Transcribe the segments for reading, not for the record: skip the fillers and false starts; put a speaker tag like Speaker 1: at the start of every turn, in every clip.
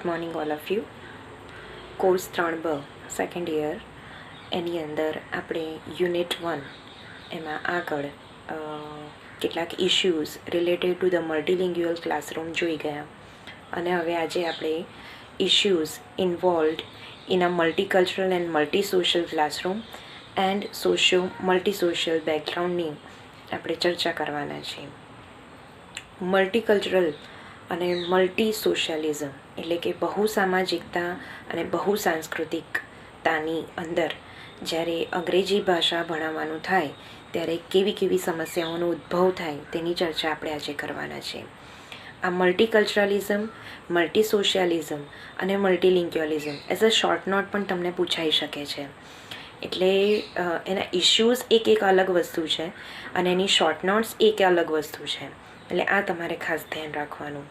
Speaker 1: Good morning all of you. Course 3B second year એની અંદર આપણે યુનિટ 1 એમાં આગળ કેટલાક issues related to the multilingual classroom જોઈ ગયા અને હવે આજે આપણે issues involved in a multicultural and multi social classroom and multi social બેકગ્રાઉન્ડની આપણે ચર્ચા કરવાના છીએ. મલ્ટીકલ્ચરલ અને મલ્ટી સોશિયાલિઝમ એટલે કે બહુ સામાજિકતા અને બહુ સાંસ્કૃતિકતાની અંદર જ્યારે અંગ્રેજી ભાષા ભણાવવાનું થાય ત્યારે કેવી કેવી સમસ્યાઓનો ઉદ્ભવ થાય તેની ચર્ચા આપણે આજે કરવાના છે. આ મલ્ટીકલ્ચરલિઝમ, મલ્ટી સોશિયાલિઝમ અને મલ્ટીલિંગ્યુઅલિઝમ એઝ અ શોર્ટ નોટ પણ તમને પૂછાઈ શકે છે. એટલે એના ઇશ્યુઝ એક અલગ વસ્તુ છે અને એની શોર્ટ નોટ્સ એક અલગ વસ્તુ છે. એટલે આ તમારે ખાસ ધ્યાન રાખવાનું.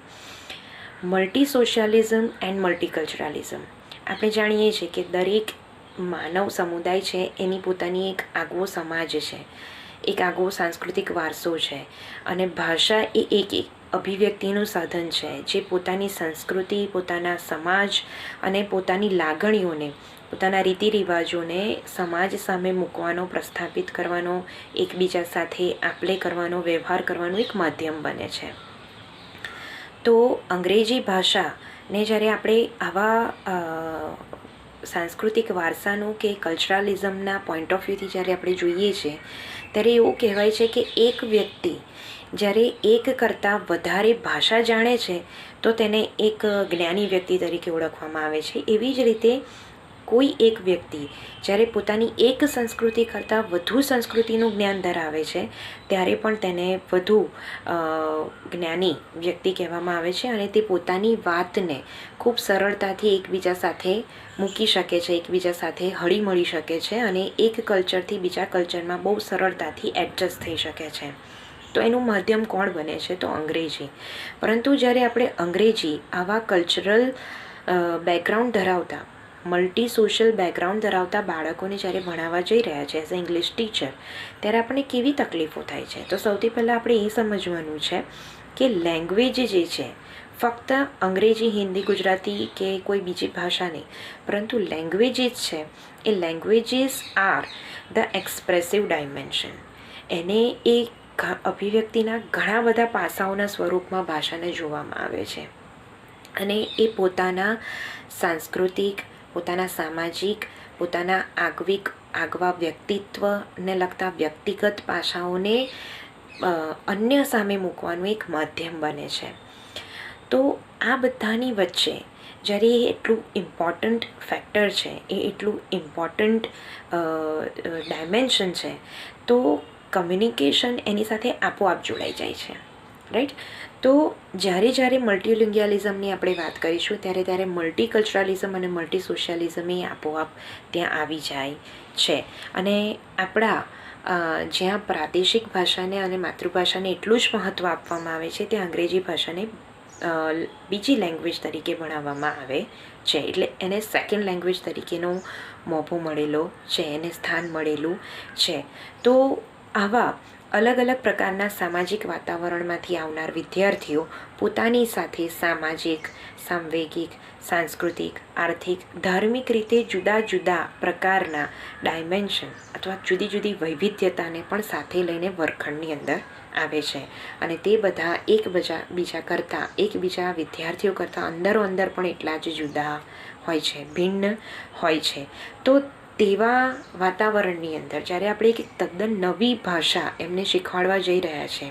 Speaker 1: મલ્ટી સોશિયાલિઝમ એન્ડ મલ્ટીકલ્ચરલિઝમ આપણે જાણીએ છીએ કે દરેક માનવ સમુદાય છે એની પોતાની એક આગવો સમાજ છે, એક આગવો સાંસ્કૃતિક વારસો છે અને ભાષા એ એક અભિવ્યક્તિનું સાધન છે જે પોતાની સંસ્કૃતિ, પોતાના સમાજ અને પોતાની લાગણીઓને, પોતાના રીતિ રિવાજોને સમાજ સામે મૂકવાનો, પ્રસ્થાપિત કરવાનો, એકબીજા સાથે આપલે કરવાનો, વ્યવહાર કરવાનું એક માધ્યમ બને છે. તો અંગ્રેજી ભાષાને જ્યારે આપણે આવા સાંસ્કૃતિક વારસાનું કે કલ્ચરલિઝમના પોઈન્ટ ઓફ વ્યૂથી જ્યારે આપણે જોઈએ છીએ ત્યારે એવું કહેવાય છે કે એક વ્યક્તિ જ્યારે એક કરતાં વધારે ભાષા જાણે છે તો તેને એક જ્ઞાની વ્યક્તિ તરીકે ઓળખવામાં આવે છે. એવી જ રીતે કોઈ એક વ્યક્તિ જ્યારે પોતાની એક સંસ્કૃતિ કરતાં વધુ સંસ્કૃતિનું જ્ઞાન ધરાવે છે ત્યારે પણ તેને વધુ જ્ઞાની વ્યક્તિ કહેવામાં આવે છે અને તે પોતાની વાતને ખૂબ સરળતાથી એકબીજા સાથે મૂકી શકે છે, એકબીજા સાથે હળીમળી શકે છે અને એક કલ્ચરથી બીજા કલ્ચરમાં બહુ સરળતાથી એડજસ્ટ થઈ શકે છે. તો એનું માધ્યમ કોણ બને છે? તો અંગ્રેજી. પરંતુ જ્યારે આપણે અંગ્રેજી આવા કલ્ચરલ બેકગ્રાઉન્ડ ધરાવતા, મલ્ટી સોશિયલ બેકગ્રાઉન્ડ ધરાવતા બાળકોને જ્યારે ભણાવવા જઈ રહ્યા છે એઝ અ ઇંગ્લિશ ટીચર, ત્યારે આપણને કેવી તકલીફો થાય છે? તો સૌથી પહેલાં આપણે એ સમજવાનું છે કે લેંગ્વેજ જે છે ફક્ત અંગ્રેજી, હિન્દી, ગુજરાતી કે કોઈ બીજી ભાષા નહીં, પરંતુ લેંગ્વેજીસ છે એ languages are the expressive dimension. એને એ અભિવ્યક્તિના ઘણા બધા પાસાઓના સ્વરૂપમાં ભાષાને જોવામાં આવે છે અને એ પોતાના સાંસ્કૃતિક, પોતાના સામાજિક, પોતાના આગવા વ્યક્તિત્વને લગતા વ્યક્તિગત પાસાઓને અન્ય સામે મૂકવાનું એક માધ્યમ બને છે. તો આ બધાની વચ્ચે જ્યારે એ એટલું ઇમ્પોર્ટન્ટ ફેક્ટર છે, એ એટલું ઇમ્પોર્ટન્ટ ડાયમેન્શન છે, તો કમ્યુનિકેશન એની સાથે આપોઆપ જોડાઈ જાય છે, રાઈટ? તો જ્યારે મલ્ટીલિંગ્યુઅલિઝમની આપણે વાત કરીશું ત્યારે મલ્ટીકલ્ચરલિઝમ અને મલ્ટી સોશિયાલિઝમ એ આપોઆપ ત્યાં આવી જાય છે. અને આપણા જ્યાં પ્રાદેશિક ભાષાને અને માતૃભાષાને એટલું જ મહત્ત્વ આપવામાં આવે છે ત્યાં અંગ્રેજી ભાષાને બીજી લેંગ્વેજ તરીકે ભણાવવામાં આવે છે. એટલે એને સેકન્ડ લેંગ્વેજ તરીકેનો મોભો મળેલો છે, એને સ્થાન મળેલું છે. તો આવા અલગ અલગ પ્રકારના સામાજિક વાતાવરણમાંથી આવનાર વિદ્યાર્થીઓ પોતાની સાથે સામાજિક, સાંવેગિક, સાંસ્કૃતિક, આર્થિક, ધાર્મિક રીતે જુદા જુદા પ્રકારના ડાયમેન્શન અથવા જુદી જુદી વૈવિધ્યતાને પણ સાથે લઈને વર્ગખંડની અંદર આવે છે અને તે બધા એકબીજા વિદ્યાર્થીઓ કરતાં અંદર પણ એટલા જ જુદા હોય છે, ભિન્ન હોય છે. તો તેવા વાતાવરણની અંદર જ્યારે આપણે એક તદ્દન નવી ભાષા એમને શીખવાડવા જઈ રહ્યા છે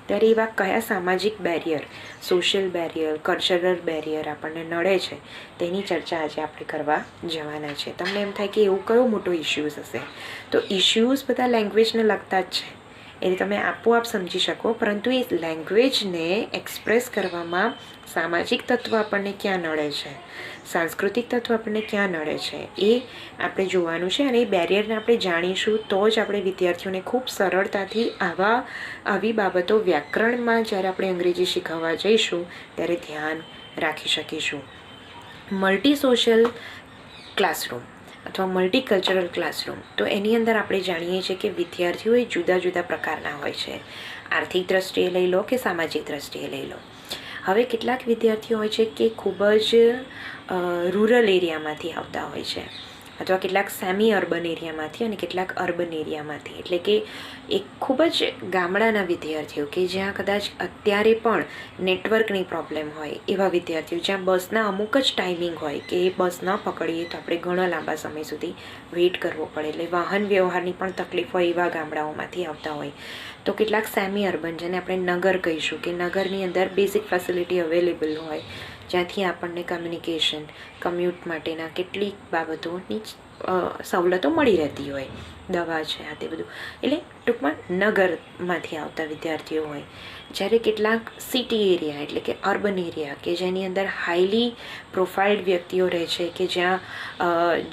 Speaker 1: ત્યારે એવા કયા સામાજિક barrier, social barrier, cultural barrier આપણને નડે છે તેની ચર્ચા આજે આપણે કરવા જવાના છે. તમને એમ થાય કે એવું કયો મોટો ઇશ્યુઝ હશે? તો ઇશ્યુઝ બધા લેંગ્વેજને લગતા જ છે, એટલે તમે આપોઆપ સમજી શકો. પરંતુ એ લેંગ્વેજને એક્સપ્રેસ કરવામાં સામાજિક તત્વ આપણને ક્યાં નડે છે, સાંસ્કૃતિક તત્વ આપણને ક્યાં નડે છે, એ આપણે જોવાનું છે. અને એ બેરિયરને આપણે જાણીશું તો જ આપણે વિદ્યાર્થીઓને ખૂબ સરળતાથી આવી બાબતો વ્યાકરણમાં જ્યારે આપણે અંગ્રેજી શીખવવા જઈશું ત્યારે ધ્યાન રાખી શકીશું. મલ્ટી સોશિયલ ક્લાસરૂમ અથવા મલ્ટીકલ્ચરલ ક્લાસરૂમ, તો એની અંદર આપણે જાણીએ છીએ કે વિદ્યાર્થીઓ એ જુદા જુદા પ્રકારના હોય છે. આર્થિક દ્રષ્ટિએ લઈ લો કે સામાજિક દ્રષ્ટિએ લઈ લો. હવે કેટલાક વિદ્યાર્થીઓ હોય છે કે ખૂબ જ રૂરલ એરિયામાંથી આવતા હોય છે, અથવા કેટલાક સેમી અર્બન એરિયામાંથી અને કેટલાક અર્બન એરિયામાંથી, એટલે કે એક ખૂબ જ ગામડાના વિદ્યાર્થીઓ કે જ્યાં કદાચ અત્યારે પણ નેટવર્કની પ્રોબ્લેમ હોય એવા વિદ્યાર્થીઓ, જ્યાં બસના અમુક જ ટાઈમિંગ હોય કે એ બસ ન પકડીએ તો આપણે ઘણા લાંબા સમય સુધી વેઇટ કરવો પડે, એટલે વાહન વ્યવહારની પણ તકલીફ હોય એવા ગામડાઓમાંથી આવતા હોય. તો કેટલાક સેમી અર્બન, જેને આપણે નગર કહીશું, કે નગરની અંદર બેઝિક ફેસિલિટી અવેલેબલ હોય, જ્યાંથી આપણને કમ્યુનિકેશન, કમ્યુટ માટેના કેટલીક બાબતોની સવલતો મળી રહેતી હોય, દવા છે આ તે બધું, એટલે ટૂંકમાં નગરમાંથી આવતા વિદ્યાર્થીઓ હોય. જ્યારે કેટલાક સિટી એરિયા એટલે કે અર્બન એરિયા કે જેની અંદર હાઈલી પ્રોફાઇલ્ડ વ્યક્તિઓ રહે છે, કે જ્યાં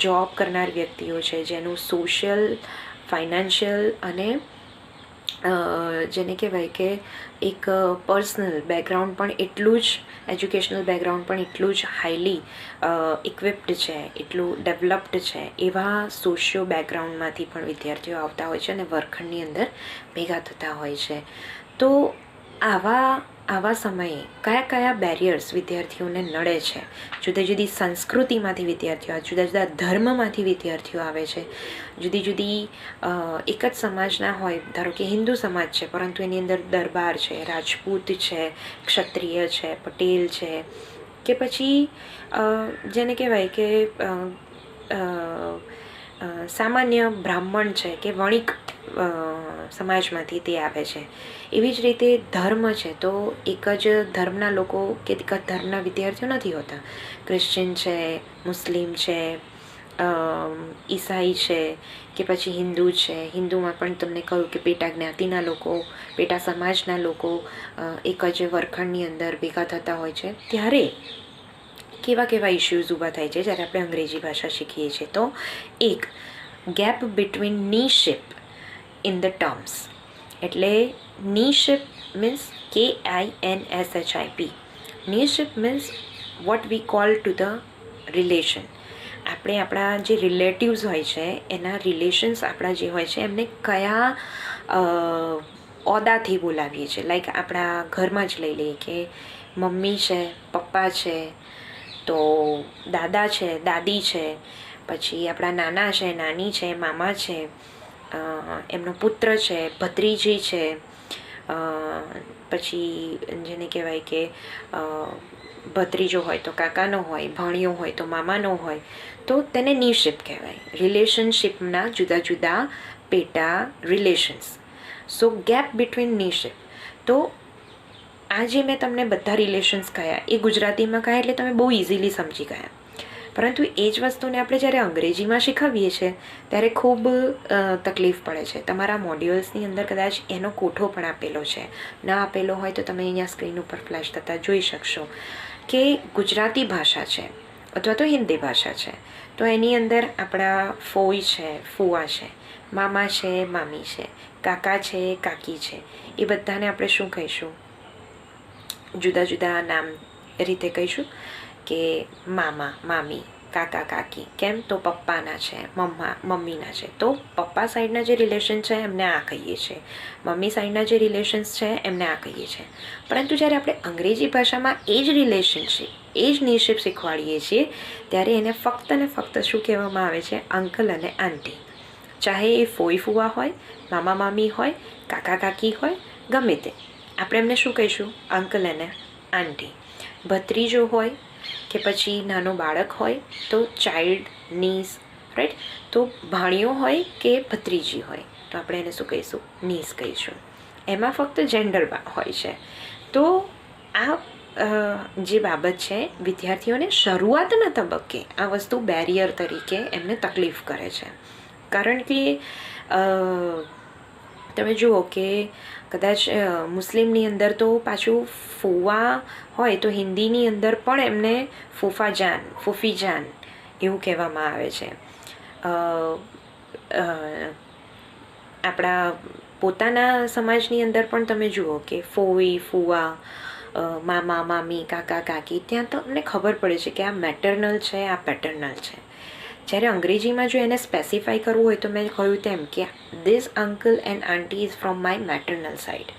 Speaker 1: જોબ કરનાર વ્યક્તિઓ છે, જેનું સોશિયલ, ફાઇનાન્શિયલ અને જેને કહેવાય કે એક પર્સનલ બેકગ્રાઉન્ડ પણ એટલું જ, એજ્યુકેશનલ બેકગ્રાઉન્ડ પણ એટલું જ હાઈલી ઇક્વિપ્ડ છે, એટલું ડેવલપ્ડ છે, એવા સોશિયો બેકગ્રાઉન્ડમાંથી પણ વિદ્યાર્થીઓ આવતા હોય છે અને વર્ગખંડની અંદર ભેગા થતા હોય છે. તો આવા સમયે કયા કયા બેરિયર્સ વિદ્યાર્થીઓને નડે છે? જુદી જુદી સંસ્કૃતિમાંથી વિદ્યાર્થીઓ, જુદા જુદા ધર્મમાંથી વિદ્યાર્થીઓ આવે છે, જુદી જુદી એક જ સમાજના હોય, ધારો કે હિન્દુ સમાજ છે પરંતુ એની અંદર દરબાર છે, રાજપૂત છે, ક્ષત્રિય છે, પટેલ છે, કે પછી જેને કહેવાય કે સામાન્ય બ્રાહ્મણ છે કે વણિક સમાજમાંથી તે આવે છે. એવી જ રીતે ધર્મ છે, તો એક જ ધર્મના લોકો કે એક જ ધર્મના વિદ્યાર્થીઓ નથી હોતા. ક્રિશ્ચિયન છે, મુસ્લિમ છે, ઈસાઈ છે, કે પછી હિન્દુ છે. હિન્દુમાં પણ તમને કહ્યું કે પેટા જ્ઞાતિના લોકો, પેટા સમાજના લોકો એક જ વર્ગખંડની અંદર ભેગા થતા હોય છે. ત્યારે કેવા કેવા ઇશ્યુઝ ઊભા થાય છે જ્યારે આપણે અંગ્રેજી ભાષા શીખીએ છીએ? તો એક, gap between kinship in the terms, એટલે kinship means KINSHIP. Kinship means what we call to the relation. આપણે આપણા જે રિલેટિવ્સ હોય છે એના રિલેશન્સ આપણા જે હોય છે એમને કયા ઓદાથી બોલાવીએ છીએ. લાઈક આપણા ઘરમાં જ લઈ લઈએ કે મમ્મી છે, પપ્પા છે, તો દાદા છે, દાદી છે, પછી આપણા નાના છે, નાની છે, મામા છે, એમનો પુત્ર છે, ભત્રીજી છે, પછી જેને કહેવાય કે ભત્રીજો હોય તો કાકાનો હોય, ભાણિયો હોય તો મામાનો હોય, તો તેને નીશિપ કહેવાય. રિલેશનશિપના જુદા જુદા પેટા રિલેશન્સ. સો ગેપ બિટવીન નીશિપ. તો આ જે મેં તમને બધા રિલેશન્સ કહ્યા એ ગુજરાતીમાં કહ્યા એટલે તમે બહુ ઇઝીલી સમજી ગયા, પરંતુ એ જ વસ્તુને આપણે જ્યારે અંગ્રેજીમાં શીખવીએ છીએ ત્યારે ખૂબ તકલીફ પડે છે. તમારા મોડ્યુલ્સની અંદર કદાચ એનો કોઠો પણ આપેલો છે, ના આપેલો હોય તો તમે અહીંયા સ્ક્રીન ઉપર ફ્લેશ થતાં જોઈ શકશો કે ગુજરાતી ભાષા છે અથવા તો હિન્દી ભાષા છે, તો એની અંદર આપણા ફોઈ છે, ફુવા છે, મામા છે, મામી છે, કાકા છે, કાકી છે, એ બધાને આપણે શું કહીશું? જુદા જુદા નામ રીતે કહીશું કે મામા, મામી, કાકા, કાકી. કેમ? તો પપ્પાના છે, મમ્મીના છે, તો પપ્પા સાઈડના જે રિલેશન છે એમને આ કહીએ છીએ, મમ્મી સાઈડના જે રિલેશન્સ છે એમને આ કહીએ છીએ. પરંતુ જ્યારે આપણે અંગ્રેજી ભાષામાં એ જ રિલેશનશિપ, એ જ નીશિપ શીખવાડીએ છીએ ત્યારે એને ફક્ત ને ફક્ત શું કહેવામાં આવે છે? અંકલ અને આંટી. ચાહે એ ફોઈ ફુવા હોય, મામા મામી હોય, કાકા કાકી હોય, ગમે તે, આપણે એમને શું કહીશું? અંકલ અને આંટી. ભત્રીજો હોય કે પછી નાનો બાળક હોય તો ચાઇલ્ડ, નીસ, રાઈટ? તો ભાણિયો હોય કે ભત્રીજી હોય તો આપણે એને શું કહીશું? નીસ કહીશું. એમાં ફક્ત જેન્ડર હોય છે. તો આ જે બાબત છે વિદ્યાર્થીઓને શરૂઆતના તબક્કે આ વસ્તુ બેરિયર તરીકે એમને તકલીફ કરે છે. કારણ કે તમે જુઓ કે કદાચ મુસ્લિમની અંદર તો પાછું ફુવા હોય તો હિન્દીની અંદર પણ એમને ફૂફા જાન, ફૂફી જાન એવું કહેવામાં આવે છે. આપણા પોતાના સમાજની અંદર પણ તમે જુઓ કે ફોઈ, ફુવા, મામા, મામી, કાકા, કાકી, ત્યાં તો અમને ખબર પડે છે કે આ મેટર્નલ છે, આ પેટર્નલ છે. જ્યારે અંગ્રેજીમાં જો એને સ્પેસિફાઈ કરવું હોય તો મેં કહ્યું તેમ કે this uncle and aunty is from my maternal side.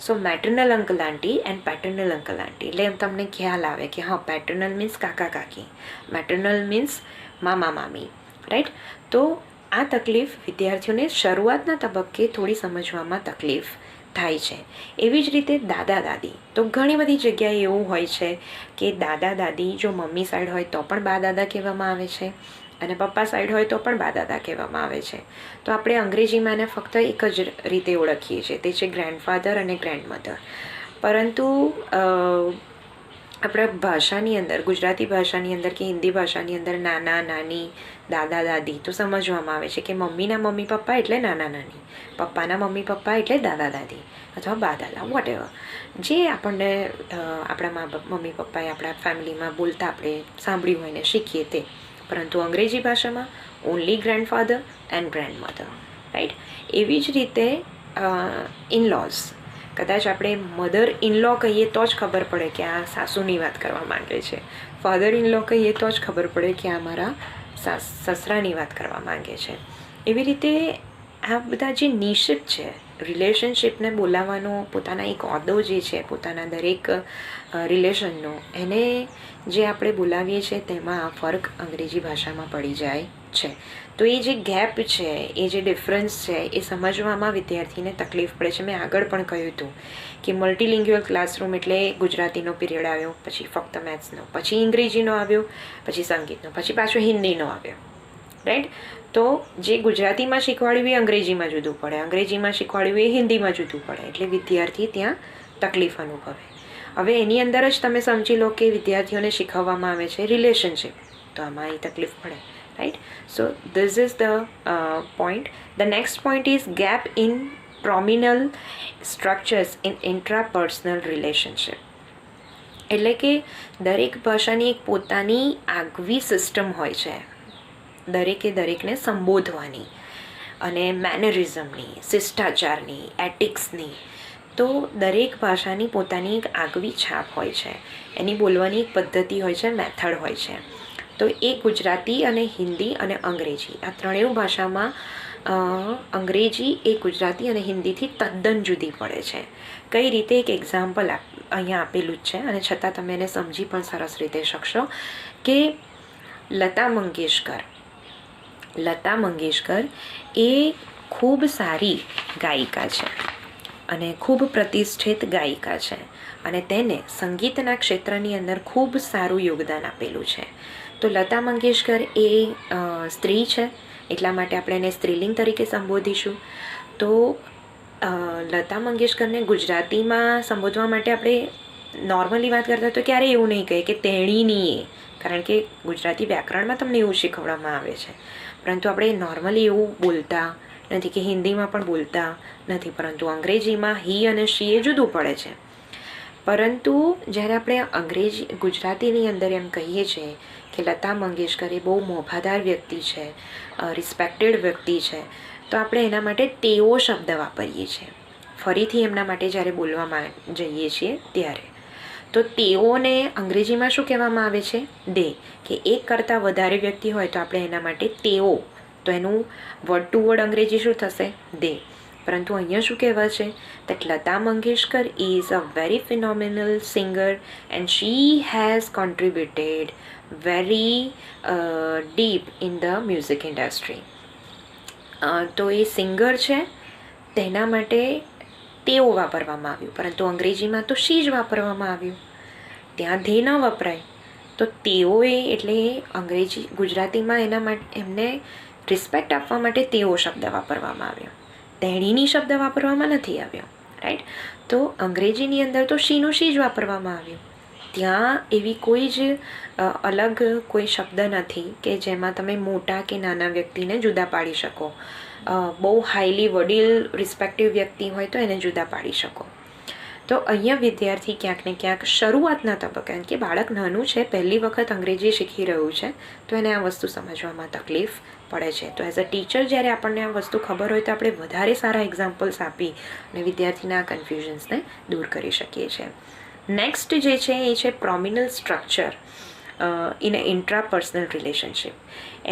Speaker 1: So maternal uncle aunty and paternal uncle aunty, એટલે એમ તમને ખ્યાલ આવે કે હા, પેટર્નલ મીન્સ કાકા કાકી, મેટર્નલ મીન્સ મામા મામી, રાઈટ. તો આ તકલીફ વિદ્યાર્થીઓને શરૂઆતના તબક્કે થોડી સમજવામાં તકલીફ થાય છે. એવી જ રીતે દાદા દાદી, તો ઘણી બધી જગ્યાએ એવું હોય છે કે દાદા દાદી જો મમ્મી સાઈડ હોય તો પણ બા દાદા કહેવામાં આવે છે, અને પપ્પા સાઈડ હોય તો પણ બા દાદા કહેવામાં આવે છે. તો આપણે અંગ્રેજીમાં એને ફક્ત એક જ રીતે ઓળખીએ છીએ, તે છે ગ્રેન્ડફાધર અને ગ્રેન્ડમધર. પરંતુ આપણા ભાષાની અંદર, ગુજરાતી ભાષાની અંદર કે હિન્દી ભાષાની અંદર નાના નાની, દાદા દાદી તો સમજવામાં આવે છે કે મમ્મીના મમ્મી પપ્પા એટલે નાના નાની, પપ્પાના મમ્મી પપ્પા એટલે દાદા દાદી અથવા બા દાદા, વોટેવર જે આપણને આપણા મમ્મી પપ્પાએ આપણા ફેમિલીમાં બોલતા આપણે સાંભળ્યું હોય ને શીખીએ તે. પરંતુ અંગ્રેજી ભાષામાં ઓનલી ગ્રેન્ડફાધર એન્ડ ગ્રેન્ડમધર, રાઈટ. એવી જ રીતે ઇનલોઝ, કદાચ આપણે મધર ઇનલો કહીએ તો જ ખબર પડે કે આ સાસુની વાત કરવા માંગે છે, ફાધર ઇનલો કહીએ તો જ ખબર પડે કે આ મારા સસરાની વાત કરવા માંગે છે. એવી રીતે આ બધા જે નિશ્ચિત છે રિલેશનશિપને બોલાવવાનો પોતાના એક ઓદો જે છે પોતાના દરેક રિલેશનનો, એને જે આપણે બોલાવીએ છીએ તેમાં ફરક અંગ્રેજી ભાષામાં પડી જાય છે. તો એ જે ગેપ છે, એ જે ડિફરન્સ છે, એ સમજવામાં વિદ્યાર્થીને તકલીફ પડે છે. મેં આગળ પણ કહ્યું હતું કે મલ્ટીલિંગ્યુઅલ ક્લાસરૂમ એટલે ગુજરાતીનો પીરિયડ આવ્યો, પછી ફક્ત મેથ્સનો, પછી અંગ્રેજીનો આવ્યો, પછી સંગીતનો, પછી પાછો હિન્દીનો આવ્યો, રાઈટ. તો જે ગુજરાતીમાં શીખવાડ્યું એ અંગ્રેજીમાં જુદું પડે, અંગ્રેજીમાં શીખવાડ્યું એ હિન્દીમાં જુદું પડે, એટલે વિદ્યાર્થી ત્યાં તકલીફ અનુભવે. હવે એની અંદર જ તમે સમજી લો કે વિદ્યાર્થીઓને શીખવવામાં આવે છે રિલેશનશિપ, તો આમાં એ તકલીફ પડે, right. So this is the point. The next point is gap in pronominal structures in intrapersonal relationship. એટલે કે દરેક ભાષાની એક પોતાની આગવી સિસ્ટમ હોય છે, દરેકે દરેકને સંબોધવાની, અને મેનરિઝમની, શિષ્ટાચારની, એટિક્સની. તો દરેક ભાષાની પોતાની એક આગવી છાપ હોય છે, એની બોલવાની એક પદ્ધતિ હોય છે, મેથડ હોય છે. તો એ ગુજરાતી અને હિન્દી અને અંગ્રેજી આ ત્રણેય ભાષામાં અંગ્રેજી એ ગુજરાતી અને હિન્દીથી તદ્દન જુદી પડે છે. કઈ રીતે, એક એક્ઝામ્પલ અહીંયા આપેલું જ છે, અને છતાં તમે એને સમજી પણ સરસ રીતે શકશો કે લતા મંગેશકર એ ખૂબ સારી ગાયિકા છે અને ખૂબ પ્રતિષ્ઠિત ગાયિકા છે, અને તેને સંગીતના ક્ષેત્રની અંદર ખૂબ સારું યોગદાન આપેલું છે. તો લતા મંગેશકર એ સ્ત્રી છે, એટલા માટે આપણે એને સ્ત્રીલિંગ તરીકે સંબોધીશું. તો લતા મંગેશકરને ગુજરાતીમાં સંબોધવા માટે આપણે નોર્મલી વાત કરતા તો ક્યારેય એવું નહીં કહે કે તેણીની, કારણ કે ગુજરાતી વ્યાકરણમાં તમને એવું શીખવવામાં આવે છે, પરંતુ આપણે નોર્મલી એવું બોલતા નથી કે હિન્દીમાં પણ બોલતા નથી, પરંતુ અંગ્રેજીમાં હી અને શી એ જુદું પડે છે. પરંતુ જ્યારે આપણે ગુજરાતીની અંદર એમ કહીએ છીએ કે લતા મંગેશકર એ બહુ મોભાદાર વ્યક્તિ છે, રિસ્પેક્ટેડ વ્યક્તિ છે, તો આપણે એના માટે તેઓ શબ્દ વાપરીએ છીએ ફરીથી એમના માટે જ્યારે બોલવામાં જઈએ છીએ ત્યારે. તો તેઓને અંગ્રેજીમાં શું કહેવામાં આવે છે? દે. કે એક કરતાં વધારે વ્યક્તિ હોય તો આપણે એના માટે તેઓ, તો એનું વર્ડ ટુ વર્ડ અંગ્રેજી શું થશે? દે. પરંતુ અહીંયા શું કહેવાય છે? that Lata Mangeshkar is a very phenomenal singer and she has contributed very deep in the music industry. તો એ સિંગર છે, તેના માટે તેઓ વાપરવામાં આવ્યું, પરંતુ અંગ્રેજીમાં તો શી જ વાપરવામાં આવ્યું, ત્યાં ધે ન વપરાય. તો તેઓએ એટલે ગુજરાતીમાં એના માટે એમને રિસ્પેક્ટ આપવા માટે તેઓ શબ્દ વાપરવામાં આવ્યો, તેણીની શબ્દ વાપરવામાં નથી આવ્યો, રાઈટ. તો અંગ્રેજીની અંદર તો શીનું શી જ વાપરવામાં આવ્યું, ત્યાં એવી કોઈ જ અલગ કોઈ શબ્દ નથી કે જેમાં તમે મોટા કે નાના વ્યક્તિને જુદા પાડી શકો. બહુ હાઈલી વડીલ રિસ્પેક્ટિવ વ્યક્તિ હોય તો એને જુદા પાડી શકો. તો અહીંયા વિદ્યાર્થી ક્યાંક ને ક્યાંક શરૂઆતના તબક્કે, કે બાળક નાનું છે, પહેલી વખત અંગ્રેજી શીખી રહ્યું છે, તો એને આ વસ્તુ સમજવામાં તકલીફ પડે છે. તો એઝ અ ટીચર જ્યારે આપણને આ વસ્તુ ખબર હોય તો આપણે વધારે સારા એક્ઝામ્પલ્સ આપી અને વિદ્યાર્થીના કન્ફ્યુઝન્સને દૂર કરી શકીએ છીએ. નેક્સ્ટ જે છે એ છે પ્રોમિનલ સ્ટ્રક્ચર ઇન અ ઇન્ટ્રાપર્સનલ રિલેશનશિપ.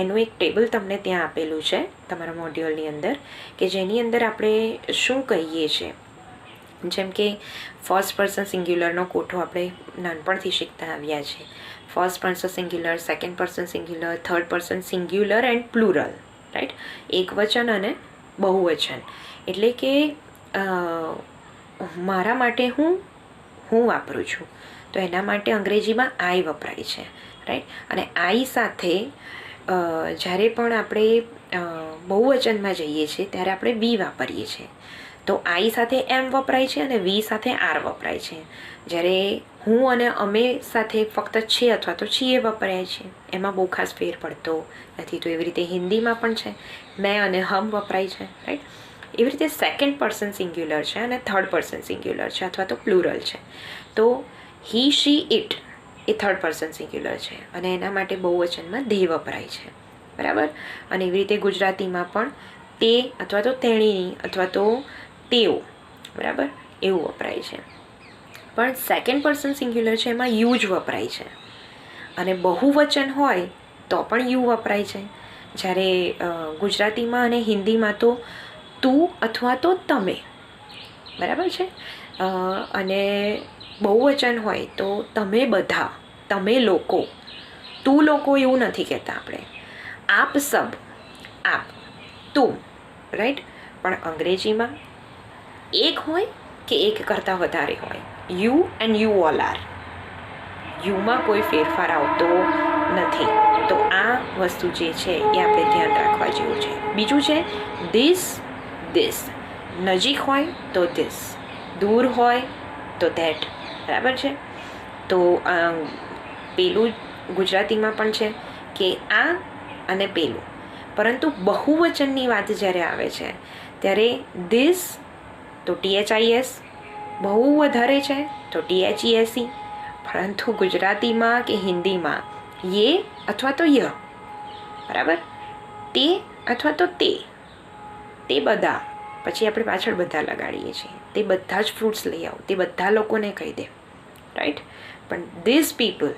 Speaker 1: એનું એક ટેબલ તમને ત્યાં આપેલું છે તમારા મોડ્યુલની અંદર, કે જેની અંદર આપણે શું કહીએ છીએ જેમ કે ફર્સ્ટ પર્સન સિંગ્યુલરનો કોઠો આપણે નાનપણથી શીખતા આવ્યા છીએ. First person singular, second person singular, third person singular and plural, right? એકવચન અને બહુવચન. એટલે કે મારા માટે હું વાપરું છું, તો એના માટે અંગ્રેજીમાં આઈ વપરાય છે, રાઈટ? અને આઈ સાથે જ્યારે પણ આપણે બહુવચનમાં જઈએ છીએ ત્યારે આપણે વી વાપરીએ છીએ. તો આઈ સાથે એમ વપરાય છે અને વી સાથે આર વપરાય છે. જ્યારે હું અને અમે સાથે ફક્ત છે અથવા તો છીએ વપરાય છે. એમાં બહુ ખાસ ફેર પડતો નથી. તો એવી રીતે હિન્દીમાં પણ છે, મેં અને હમ વપરાય છે, રાઈટ? એવી રીતે સેકન્ડ પર્સન સિંગ્યુલર છે અને થર્ડ પર્સન સિંગ્યુલર છે અથવા તો પ્લુરલ છે. તો હી, શી, ઇટ એ થર્ડ પર્સન સિંગ્યુલર છે અને એના માટે બહુવચનમાં ધે વપરાય છે, બરાબર? અને એવી રીતે ગુજરાતીમાં પણ તે અથવા તો તેણીની અથવા તો તેઓ, બરાબર, એવું વપરાય છે. પણ સેકન્ડ પર્સન સિંગ્યુલર છે એમાં યુ જ વપરાય છે. અને બહુવચન હોય તો પણ યુ વપરાય છે. જ્યારે ગુજરાતીમાં અને હિન્દીમાં તો તું અથવા તો તમે, બરાબર છે? અને બહુવચન હોય તો તમે બધા, તમે લોકો, તું લોકો એવું નથી કહેતા આપણે. આપ સબ, આપ, તું, રાઈટ? પણ અંગ્રેજીમાં એક હોય કે એક કરતાં વધારે હોય, you and you all are. યુમાં કોઈ ફેરફાર આવતો નથી. તો આ વસ્તુ જે છે એ આપણે ધ્યાન રાખવા જેવું છે. બીજું છે ધીસ. નજીક હોય તો ધીસ, દૂર હોય તો ધેટ, બરાબર છે? તો પેલું ગુજરાતીમાં પણ છે કે આ અને પેલું. પરંતુ બહુવચનની વાત જ્યારે આવે છે ત્યારે ધીસ તો THIS, બહુ વધારે છે તો THESE. પરંતુ ગુજરાતીમાં કે હિન્દીમાં યે અથવા તો ય, બરાબર? તે અથવા તો તે બધા, પછી આપણે પાછળ બધા લગાડીએ છીએ. તે બધા જ ફ્રૂટ્સ લઈ આવો, તે બધા લોકોને કહી દે, રાઈટ? પણ ધીસ પીપલ,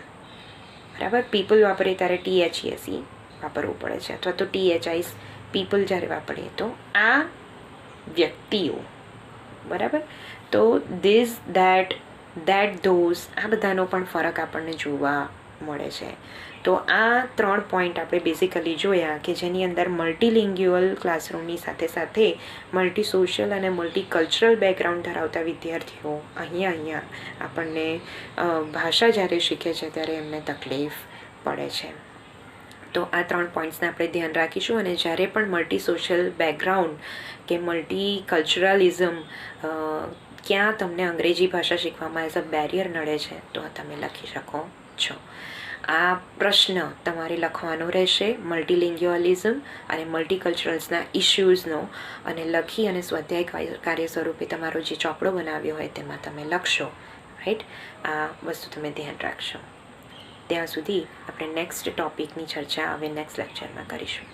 Speaker 1: બરાબર? પીપલ વાપરીએ ત્યારે THESE વાપરવું પડે છે અથવા તો THIS પીપલ જ્યારે વાપરીએ તો આ વ્યક્તિઓ, બરાબર? તો ધીસ, ધેટ, ધોઝ, આ બધાનો પણ ફરક આપણને જોવા મળે છે. તો આ 3 પોઈન્ટ આપણે બેઝિકલી જોયા કે જેની અંદર મલ્ટીલિંગ્યુઅલ ક્લાસરૂમની સાથે સાથે મલ્ટી સોશિયલ અને મલ્ટી કલ્ચરલ બેકગ્રાઉન્ડ ધરાવતા વિદ્યાર્થીઓ અહીંયા આપણને ભાષા જ્યારે શીખે છે ત્યારે એમને તકલીફ પડે છે. તો આ 3 પોઈન્ટ્સને આપણે ધ્યાન રાખીશું. અને જ્યારે પણ મલ્ટી સોશિયલ બેકગ્રાઉન્ડ કે મલ્ટી કલ્ચરલિઝમ ક્યાં તમને અંગ્રેજી ભાષા શીખવામાં એઝ અ બેરિયર નડે છે તો તમે લખી શકો છો. આ પ્રશ્ન તમારે લખવાનો રહેશે મલ્ટીલિંગ્યુઅલિઝમ અને મલ્ટીકલ્ચરલ્સના ઇશ્યુઝનો, અને લખી અને સ્વાધ્યાય કાર્ય સ્વરૂપે તમારો જે ચોપડો બનાવ્યો હોય તેમાં તમે લખશો, રાઈટ? આ વસ્તુ તમે ધ્યાન રાખશો. ત્યાં સુધી આપણે નેક્સ્ટ ટોપિકની ચર્ચા હવે નેક્સ્ટ લેક્ચરમાં કરીશું.